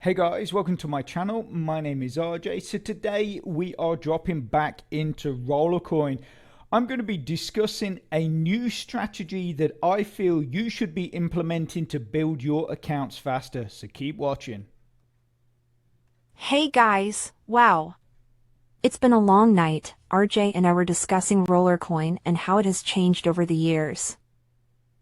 Hey guys, welcome to my channel. My name is RJ. So today we are dropping back into Rollercoin. I'm going to be discussing a new strategy that I feel you should be implementing to build your accounts faster. So keep watching. Hey guys, wow. It's been a long night. RJ and I were discussing Rollercoin and how it has changed over the years.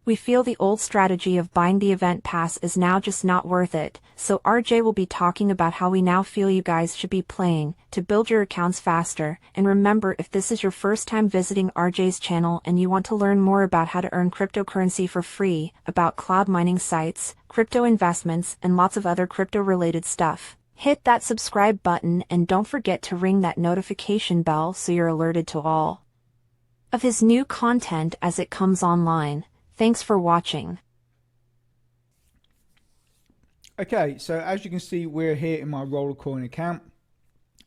We feel the old strategy of buying the event pass is now just not worth it, so RJ will be talking about how we now feel you guys should be playing to build your accounts faster. And remember, if this is your first time visiting RJ's channel and you want to learn more about how to earn cryptocurrency for free, about cloud mining sites, crypto investments, and lots of other crypto-related stuff, hit that subscribe button and don't forget to ring that notification bell so you're alerted to all of his new content as it comes online. Thanks for watching. Okay, so as you can see, we're here in my Rollercoin account.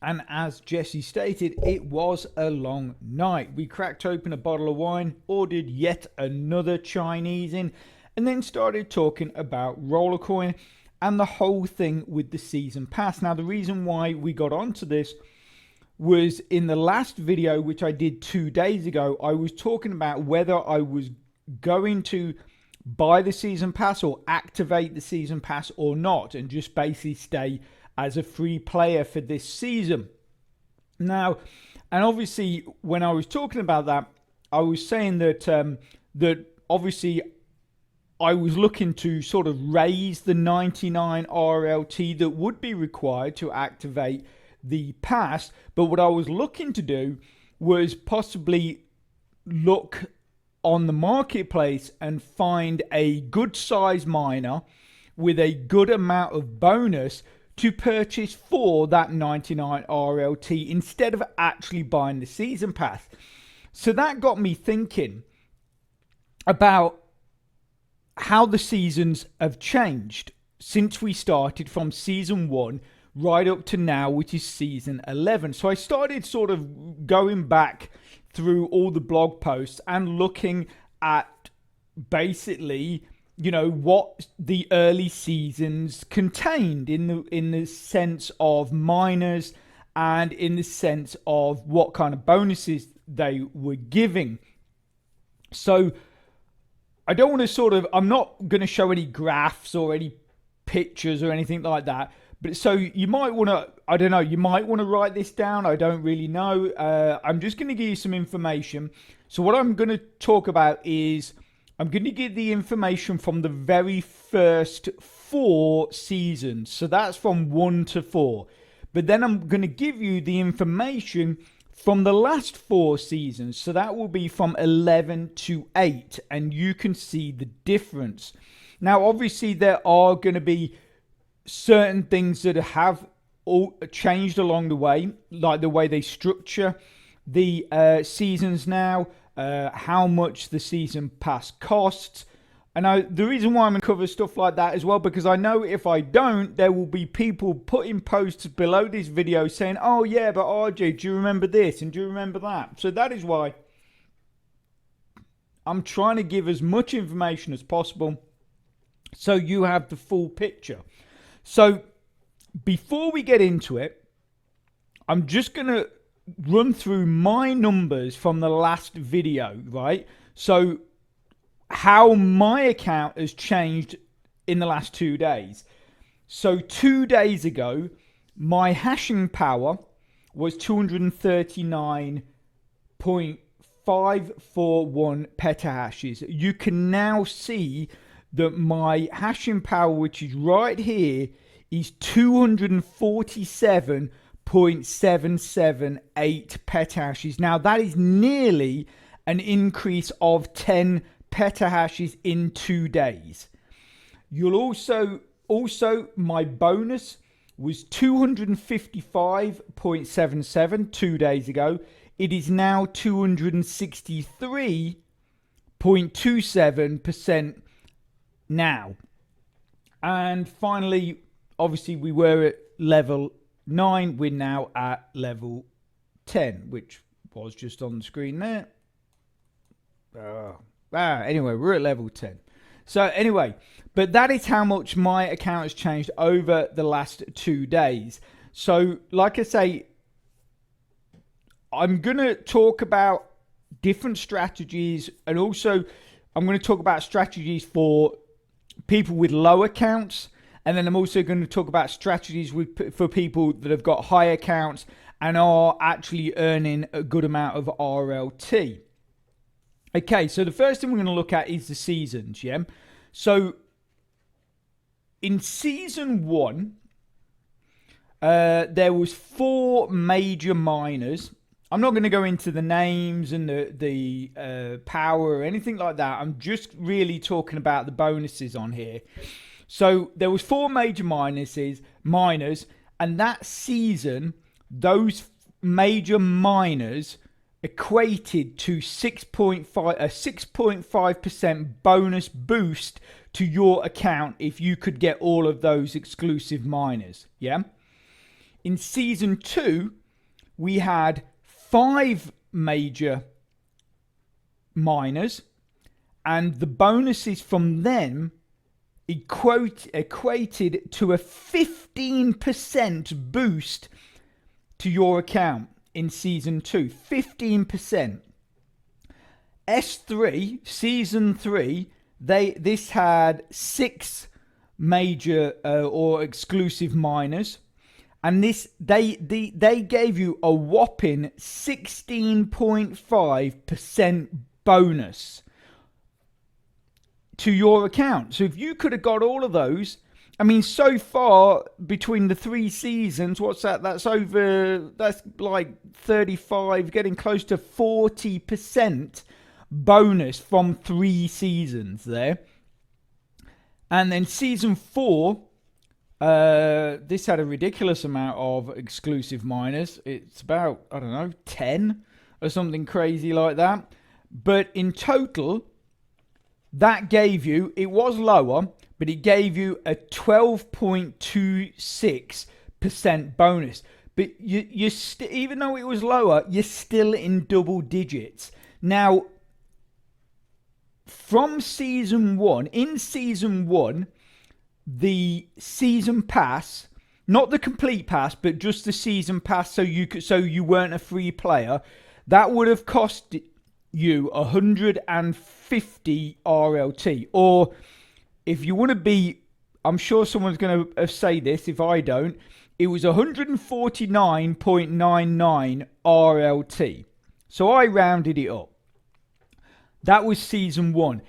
And as Jesse stated, it was a long night. We cracked open a bottle of wine, ordered yet another Chinese in, and then started talking about Rollercoin and the whole thing with the season pass. Now, the reason why we got onto this was in the last video, which I did 2 days ago, I was talking about whether I was going to buy the season pass or activate the season pass or not, and just basically stay as a free player for this season. Now, and obviously when I was talking about that, I was saying that that obviously I was looking to sort of raise the 99 RLT that would be required to activate the pass, but what I was looking to do was possibly look on the marketplace and find a good size miner with a good amount of bonus to purchase for that 99 RLT instead of actually buying the season pass. So that got me thinking about how the seasons have changed since we started from season 1 right up to now, which is season 11. So I started sort of going back through all the blog posts and looking at basically, you know, what the early seasons contained in the sense of miners and in the sense of what kind of bonuses they were giving. So I don't want to sort of, I'm not going to show any graphs or any pictures or anything like that. But so you might want to, I don't know, you might want to write this down. I don't really know. I'm just going to give you some information. So what I'm going to talk about is I'm going to give the information from the very first 4 seasons. So that's from 1 to 4. But then I'm going to give you the information from the last 4 seasons. So that will be from 11 to 8. And you can see the difference. Now, obviously, there are going to be certain things that have all changed along the way, like the way they structure the seasons now, how much the season pass costs. And the reason why I'm going to cover stuff like that as well, because I know if I don't, there will be people putting posts below this video saying, oh yeah, but RJ, do you remember this and do you remember that? So that is why I'm trying to give as much information as possible so you have the full picture. So before we get into it, I'm just going to run through my numbers from the last video, right? So how my account has changed in the last 2 days. So 2 days ago, my hashing power was 239.541 petahashes. You can now see that my hashing power, which is right here, is 247.778 petahashes. Now that is nearly an increase of 10 petahashes in 2 days. You'll also my bonus was 255.77 2 days ago. It is now 263.27% now. And finally, obviously we were at level 9, we're now at level 10, which was just on the screen there. Anyway, we're at level 10. So anyway, But that is how much my account has changed over the last 2 days. So, like I say, I'm going to talk about different strategies, and also I'm going to talk about strategies for people with low accounts, and then I'm also going to talk about strategies for people that have got high accounts and are actually earning a good amount of RLT. Okay, so the first thing we're going to look at is the seasons, yeah? So in season 1, there was 4 major miners. I'm not going to go into the names and the power or anything like that. I'm just really talking about the bonuses on here. So there was 4 major miners, and that season, those major miners equated to 6.5% bonus boost to your account if you could get all of those exclusive miners. Yeah. In season 2, we had 5 major miners, and the bonuses from them equated to a 15% boost to your account in season 2. 15%. S3, season 3, this had 6 major or exclusive miners, and they gave you a whopping 16.5% bonus to your account. So if you could have got all of those, I mean, so far between the 3 seasons, what's that? That's like 35, getting close to 40% bonus from 3 seasons there. And then season 4, this had a ridiculous amount of exclusive miners. It's about, I don't know, 10 or something crazy like that. But in total, that gave you, it was lower, but it gave you a 12.26% bonus. But even though it was lower, you're still in double digits. Now, from season 1, in season 1, the season pass, not the complete pass, but just the season pass, so you weren't a free player, that would have cost you 150 RLT. Or if you want to be, I'm sure someone's going to say this if I don't, it was 149.99 RLT. So I rounded it up. That was season 1.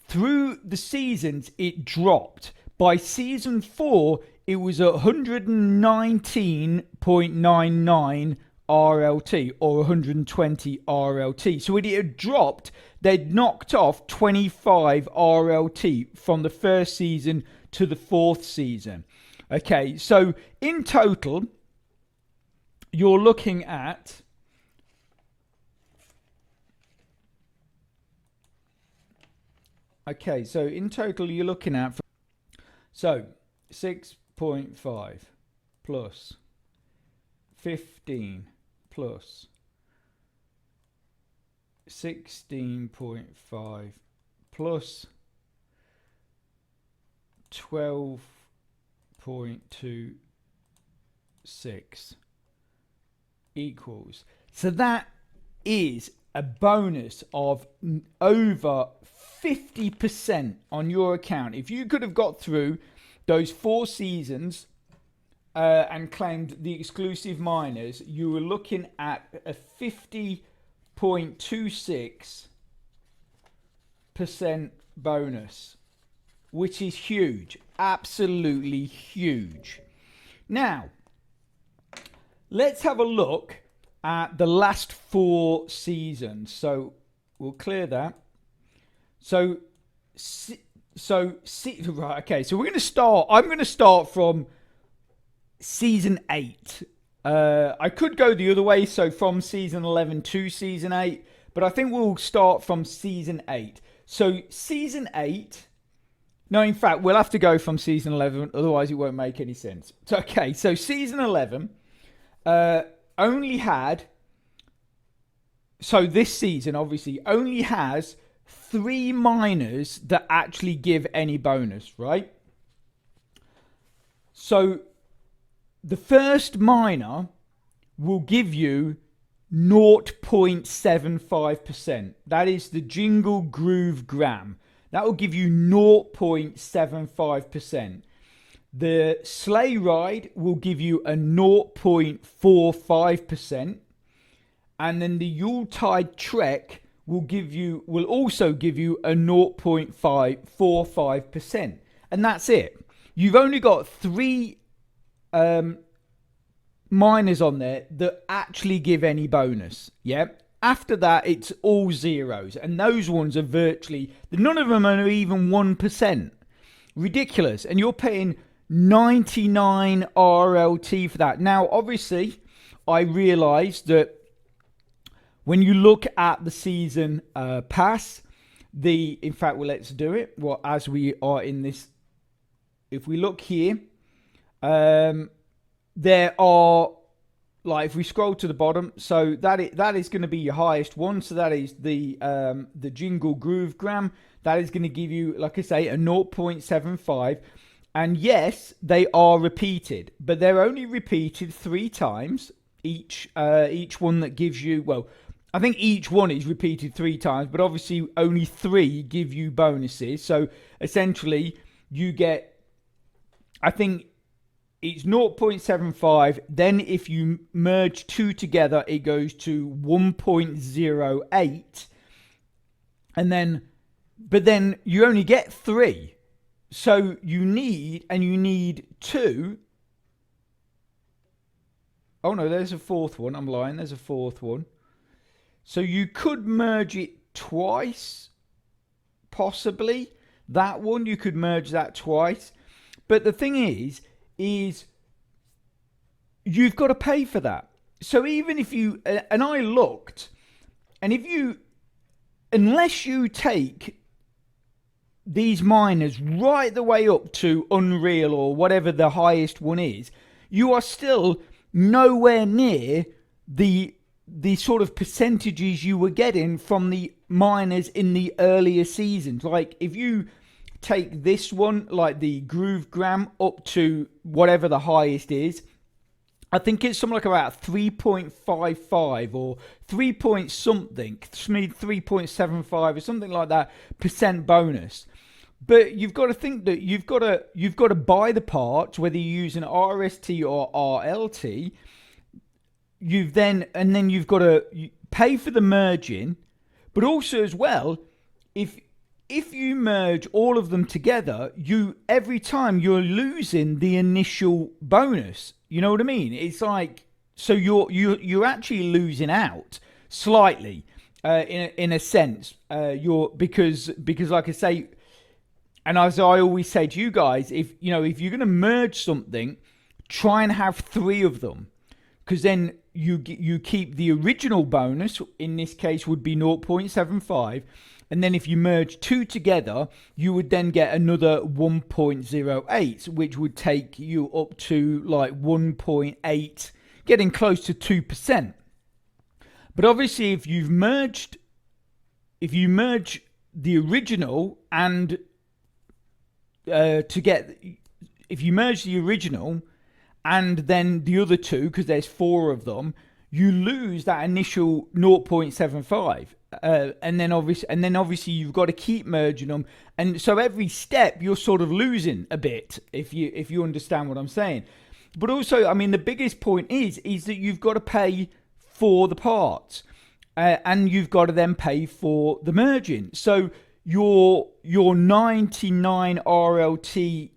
Through the seasons, it dropped. By season 4, it was 119.99 RLT, or 120 RLT. So it had dropped. They'd knocked off 25 RLT from the first season to the 4th season. Okay, so in total, you're looking at so 6.5 plus 15 plus 16.5 plus 12.26 equals. So that is a bonus of over 50% on your account. If you could have got through those 4 seasons and claimed the exclusive miners, you were looking at a 50.26% bonus, which is huge, absolutely huge. Now, let's have a look at the last 4 seasons. So we'll clear that. Right, okay, so we're going to start, I'm going to start from season 8. I could go the other way, so from season 11 to season 8, but I think we'll start from season 8. So season 8, no, in fact, we'll have to go from season 11, otherwise it won't make any sense. Okay, so season 11 only had, so this season obviously only has 3 miners that actually give any bonus, right? So the first miner will give you 0.75%. That is the Jingle Groove Gram. That will give you 0.75%. The Sleigh Ride will give you a 0.45%. And then the Yuletide Trek will also give you a 0.545%. And that's it. You've only got 3 miners on there that actually give any bonus. Yeah. After that, it's all zeros. And those ones are virtually, none of them are even 1%. Ridiculous. And you're paying 99 RLT for that. Now, obviously, I realized that when you look at the season pass, in fact, well, let's do it. Well, as we are in this, if we look here, there are, like, if we scroll to the bottom, so that is going to be your highest one. So that is the Jingle Groove Gram. That is going to give you, like I say, a 0.75. And yes, they are repeated, but they're only repeated 3 times. Each one that gives you, well, I think each one is repeated 3 times, but obviously only 3 give you bonuses. So essentially, you get, I think it's 0.75. Then if you merge 2 together, it goes to 1.08. And then, but then you only get 3. So you need 2. Oh no, there's a 4th one. I'm lying. There's a 4th one. So you could merge it twice, possibly. That one, you could merge that twice. But the thing is you've got to pay for that. So even if you, and I looked, and unless you take these miners right the way up to Unreal or whatever the highest one is, you are still nowhere near the sort of percentages you were getting from the miners in the earlier seasons. Like if you take this one, like the Groove Gram, up to whatever the highest is, I think it's something like about 3.55 or 3 point something, 3.75 or something like that percent bonus. But you've got to think that you've got to buy the parts, whether you use an RST or RLT. You've got to pay for the merging, but also as well, if you merge all of them together, every time you're losing the initial bonus. You know what I mean? It's like, so you're actually losing out slightly, in a sense. Because like I say, and as I always say to you guys, if you're going to merge something, try and have 3 of them, because then you keep the original bonus. In this case, would be 0.75. And then if you merge 2 together, you would then get another 1.08, which would take you up to like 1.8, getting close to 2%. But obviously, if you merge the original and if you merge the original and then the other 2, because there's 4 of them, you lose that initial 0.75. And then obviously you've got to keep merging them, and so every step you're sort of losing a bit, if you understand what I'm saying. But also, I mean, the biggest point is that you've got to pay for the parts, and you've got to then pay for the merging. So your 99 RLT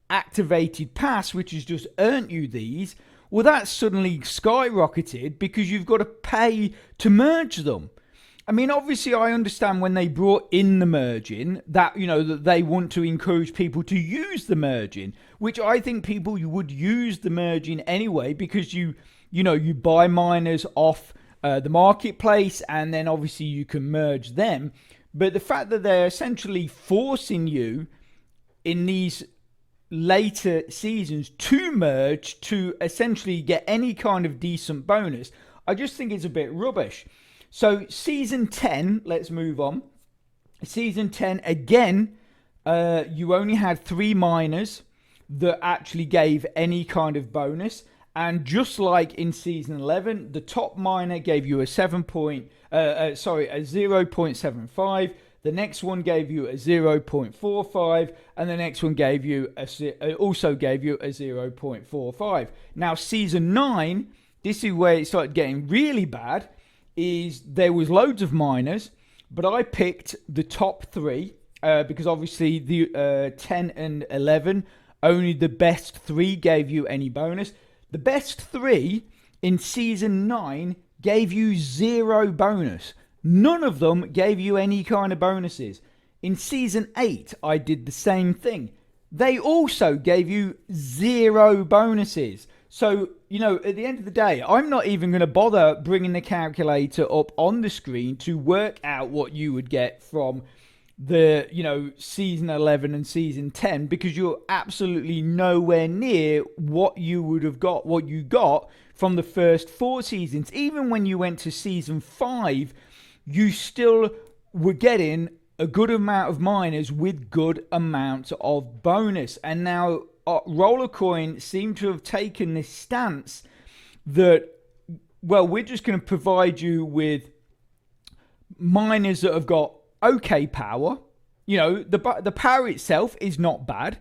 activated pass, which has just earned you these, well, that's suddenly skyrocketed because you've got to pay to merge them. I mean, obviously, I understand when they brought in the merging that, that they want to encourage people to use the merging, which I think people would use the merging anyway, because you buy miners off the marketplace, and then obviously you can merge them. But the fact that they're essentially forcing you in these later seasons to merge to essentially get any kind of decent bonus, I just think it's a bit rubbish. So season 10, let's move on. Season 10, again, you only had 3 miners that actually gave any kind of bonus. And just like in season 11, the top miner gave you a 0.75. The next one gave you a 0.45, and the next one gave you also gave you a 0.45. Now season 9, this is where it started getting really bad. Is there was loads of miners, but I picked the top 3 because obviously the 10 and 11, only the best 3 gave you any bonus. The best 3 in season 9 gave you 0 bonus. None of them gave you any kind of bonuses. In season 8, I did the same thing. They also gave you 0 bonuses. So, at the end of the day, I'm not even going to bother bringing the calculator up on the screen to work out what you would get from the, season 11 and season 10, because you're absolutely nowhere near what you would have got, what you got from the first 4 seasons. Even when you went to season 5, you still were getting a good amount of miners with good amounts of bonus. And now Rollercoin seem to have taken this stance that, well, we're just going to provide you with miners that have got okay power. The power itself is not bad,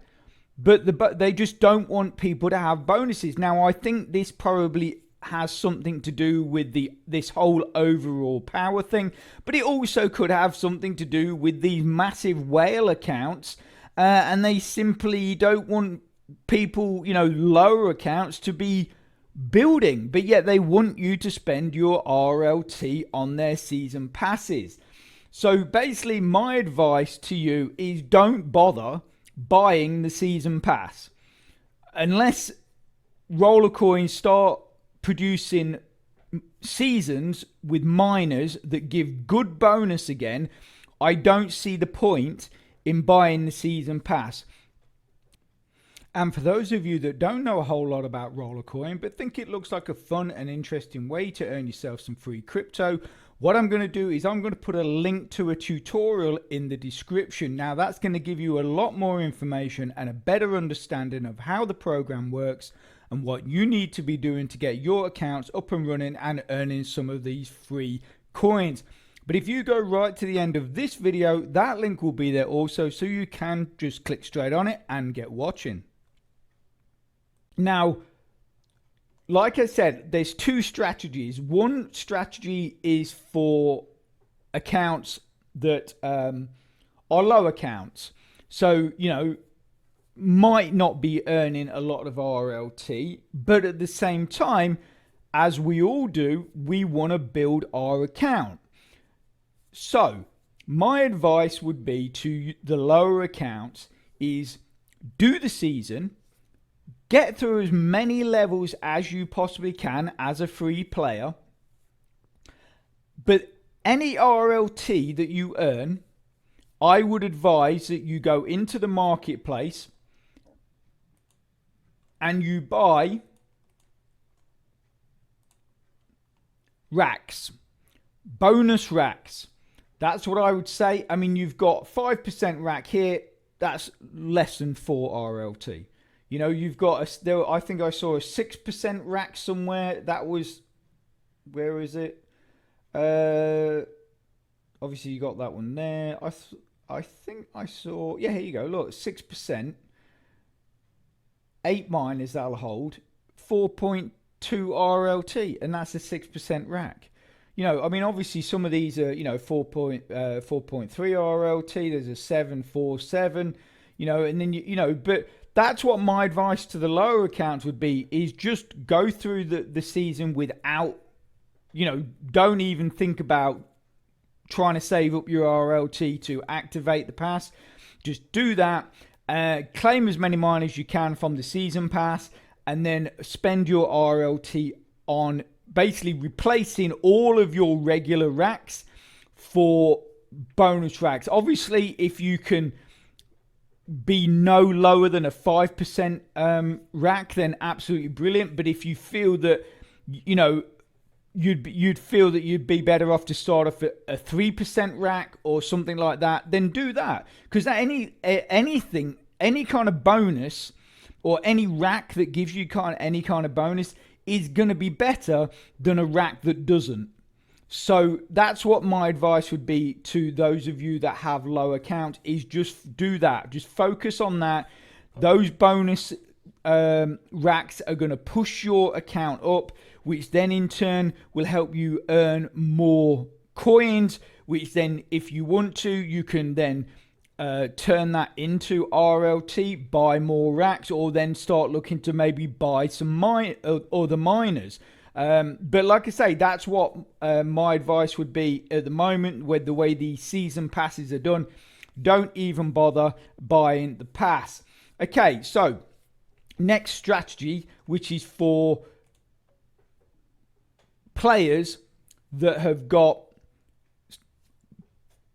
but they just don't want people to have bonuses. Now, I think this probably has something to do with this whole overall power thing, but it also could have something to do with these massive whale accounts, and they simply don't want people, lower accounts to be building, but yet they want you to spend your RLT on their season passes. So basically, my advice to you is don't bother buying the season pass unless Rollercoin start producing seasons with miners that give good bonus again. I don't see the point in buying the season pass. And for those of you that don't know a whole lot about Rollercoin but think it looks like a fun and interesting way to earn yourself some free crypto, what I'm going to do is I'm going to put a link to a tutorial in the description. Now that's going to give you a lot more information and a better understanding of how the program works and what you need to be doing to get your accounts up and running and earning some of these free coins. But if you go right to the end of this video, that link will be there also, so you can just click straight on it and get watching. Now, like I said, there's 2 strategies. One strategy is for accounts that are low accounts. So, might not be earning a lot of RLT, but at the same time, as we all do, we want to build our account. So, my advice would be to the lower accounts is do the season, get through as many levels as you possibly can as a free player, but any RLT that you earn, I would advise that you go into the marketplace and you buy racks, bonus racks. That's what I would say. I mean, you've got 5% rack here. That's less than 4 RLT. You've got I think I saw a 6% rack somewhere. That was, where is it? Obviously you got that one there. I think I saw, yeah, here you go. Look, 6%. 8 miners that'll hold 4.2 RLT, and that's a 6% rack. I mean, obviously some of these are, 4.3 RLT. There's a 747, and then but that's what my advice to the lower accounts would be, is just go through the season without, don't even think about trying to save up your RLT to activate the pass. Just do that. Claim as many miners as you can from the season pass, and then spend your RLT on basically replacing all of your regular racks for bonus racks. Obviously, if you can be no lower than a 5% rack, then absolutely brilliant. But if you feel that you'd feel that you'd be better off to start off at a 3% rack or something like that, then do that. Because anything, any kind of bonus or any rack that gives you any kind of bonus is going to be better than a rack that doesn't. So that's what my advice would be to those of you that have low accounts, is just do that. Just focus on that. Those bonus racks are going to push your account up, which then in turn will help you earn more coins, which then, if you want to, you can then turn that into RLT, buy more racks, or then start looking to maybe buy some other miners. But like I say, that's what my advice would be at the moment with the way the season passes are done. Don't even bother buying the pass. Okay, so next strategy, which is for players that have got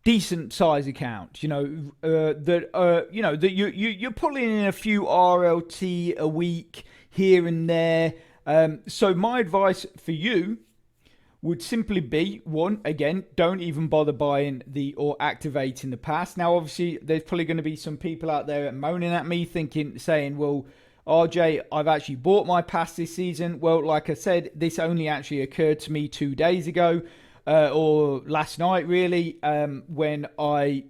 decent size accounts, that you're pulling in a few RLT a week here and there. So my advice for you would simply be, one, again, don't even bother buying or activating the pass. Now, obviously, there's probably going to be some people out there moaning at me, saying, well, RJ, I've actually bought my pass this season. Well, like I said, this only actually occurred to me 2 days ago, or last night, really, when after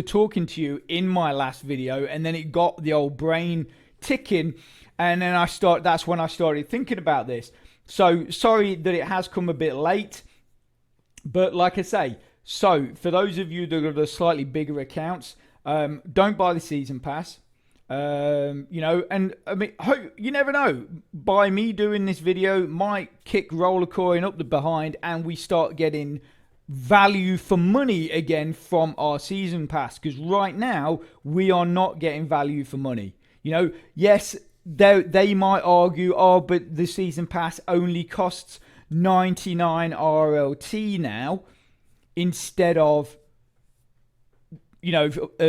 talking to you in my last video, and then it got the old brain ticking. And then that's when I started thinking about this. So sorry that it has come a bit late. But like I say, so for those of you that got the slightly bigger accounts, don't buy the season pass. And I mean, you never know. By me doing this video might kick Rollercoin up the behind, and we start getting value for money again from our season pass. Because right now, we are not getting value for money. Yes, they might argue, but the season pass only costs 99 RLT now, instead of,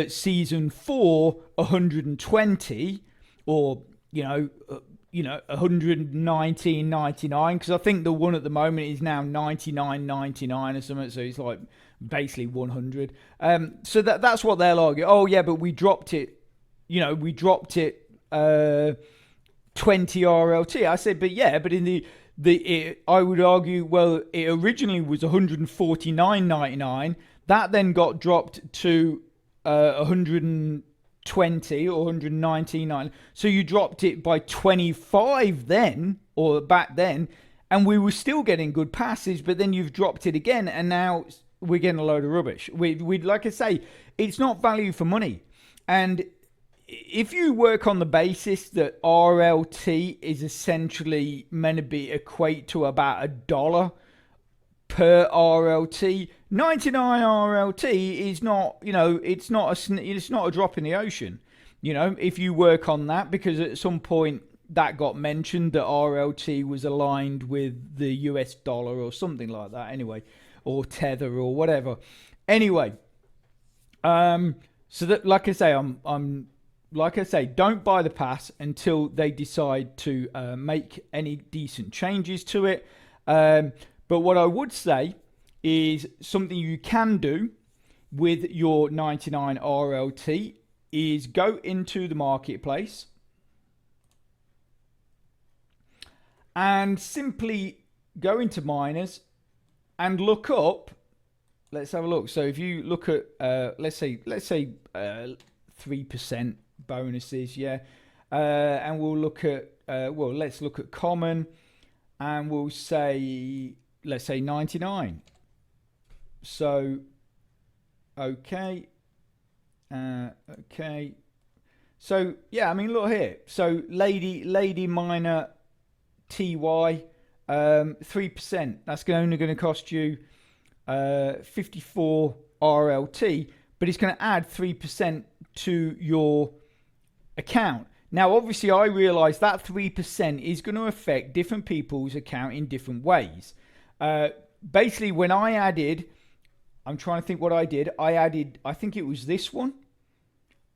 season 4, 120, or 119.99, because I think the one at the moment is now 99.99 or something, so it's like basically 100. So that's what they'll argue. Oh yeah, but we dropped it. We dropped it 20 RLT. I said, but in I would argue, well, it originally was 149.99. That then got dropped to 120 or 119.9. So you dropped it by 25 then, or back then, and we were still getting good passes. But then you've dropped it again, and now we're getting a load of rubbish. We like I say, it's not value for money. And if you work on the basis that RLT is essentially meant to equate to about $1 per RLT, 99 RLT is not, it's not a drop in the ocean. If you work on that, because at some point that got mentioned that RLT was aligned with the US dollar or something like that, anyway, or Tether or whatever. Anyway, so that, like I say, don't buy the pass until they decide to make any decent changes to it. But what I would say is something you can do with your 99 RLT is go into the marketplace and simply go into miners and look up. Let's have a look. So if you look at, let's say 3% bonuses, yeah, and we'll look at, let's look at common, and we'll say, let's say 99. So, okay. So yeah, I mean, look here. So lady miner TY, 3%. That's only going to cost you 54 RLT, but it's going to add 3% to your account. Now, obviously, I realize that 3% is going to affect different people's account in different ways. Basically, when I added, I'm trying to think what I did. I think it was this one.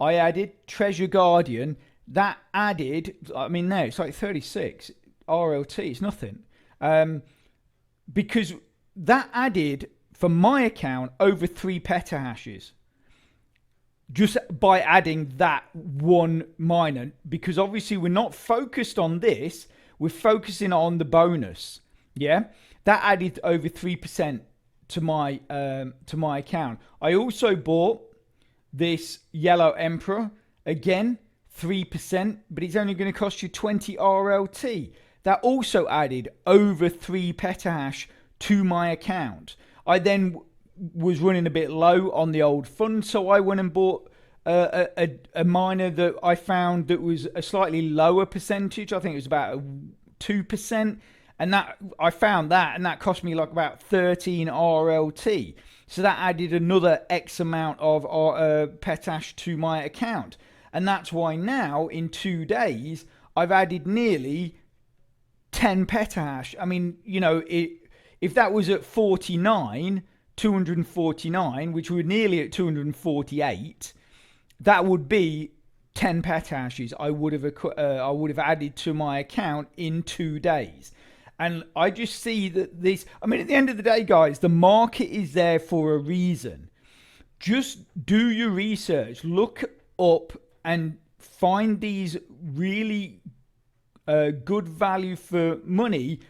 I added Treasure Guardian. That added, I mean, there, it's like 36 RLT. It's nothing. because that added for my account over 3 petahashes just by adding that one miner, because obviously we're not focused on this, we're focusing on the bonus. Yeah, that added over 3% to my account. I also bought this yellow emperor, again 3%, but it's only going to cost you 20 RLT. That also added over 3 petahash to my account. I then was running a bit low on the old fund, so I went and bought a miner that I found that was a slightly lower percentage. I think it was about 2%, and that I found that, and that cost me like about 13 RLT. So that added another X amount of petash to my account, and that's why now in 2 days I've added nearly 10 petahash. I mean, you know, if that was at 249, which we're nearly at 248, that would be 10 petahashes I would have added to my account in 2 days. And I just see that this, I mean, at the end of the day, guys, the market is there for a reason. Just do your research, look up and find these really good value for money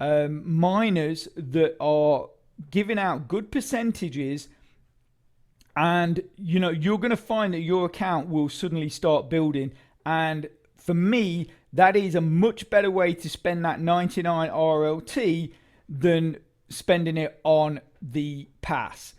miners that are giving out good percentages, and you know you're going to find that your account will suddenly start building. And for me, that is a much better way to spend that 99 RLT than spending it on the pass.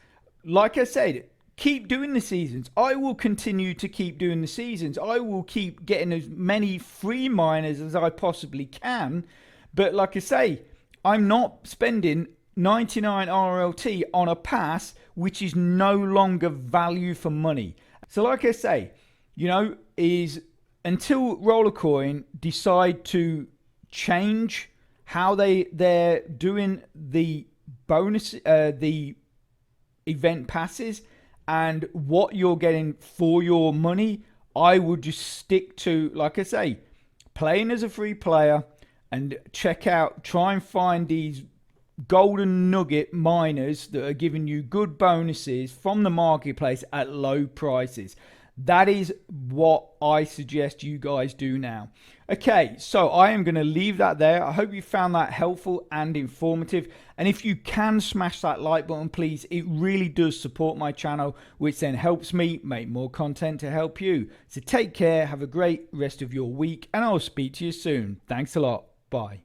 Like I said, keep doing the seasons. I will continue to keep doing the seasons. I will keep getting as many free miners as I possibly can. But like I say, I'm not spending 99 RLT on a pass which is no longer value for money. So like I say, you know, is until Rollercoin decide to change how they're doing the bonus, the event passes, and what you're getting for your money, I would just stick to, like I say, playing as a free player and try and find these golden nugget miners that are giving you good bonuses from the marketplace at low prices. That is what I suggest you guys do now. Okay, so I am going to leave that there. I hope you found that helpful and informative. And if you can smash that like button, please, it really does support my channel, which then helps me make more content to help you. So take care, have a great rest of your week, and I'll speak to you soon. Thanks a lot. Bye.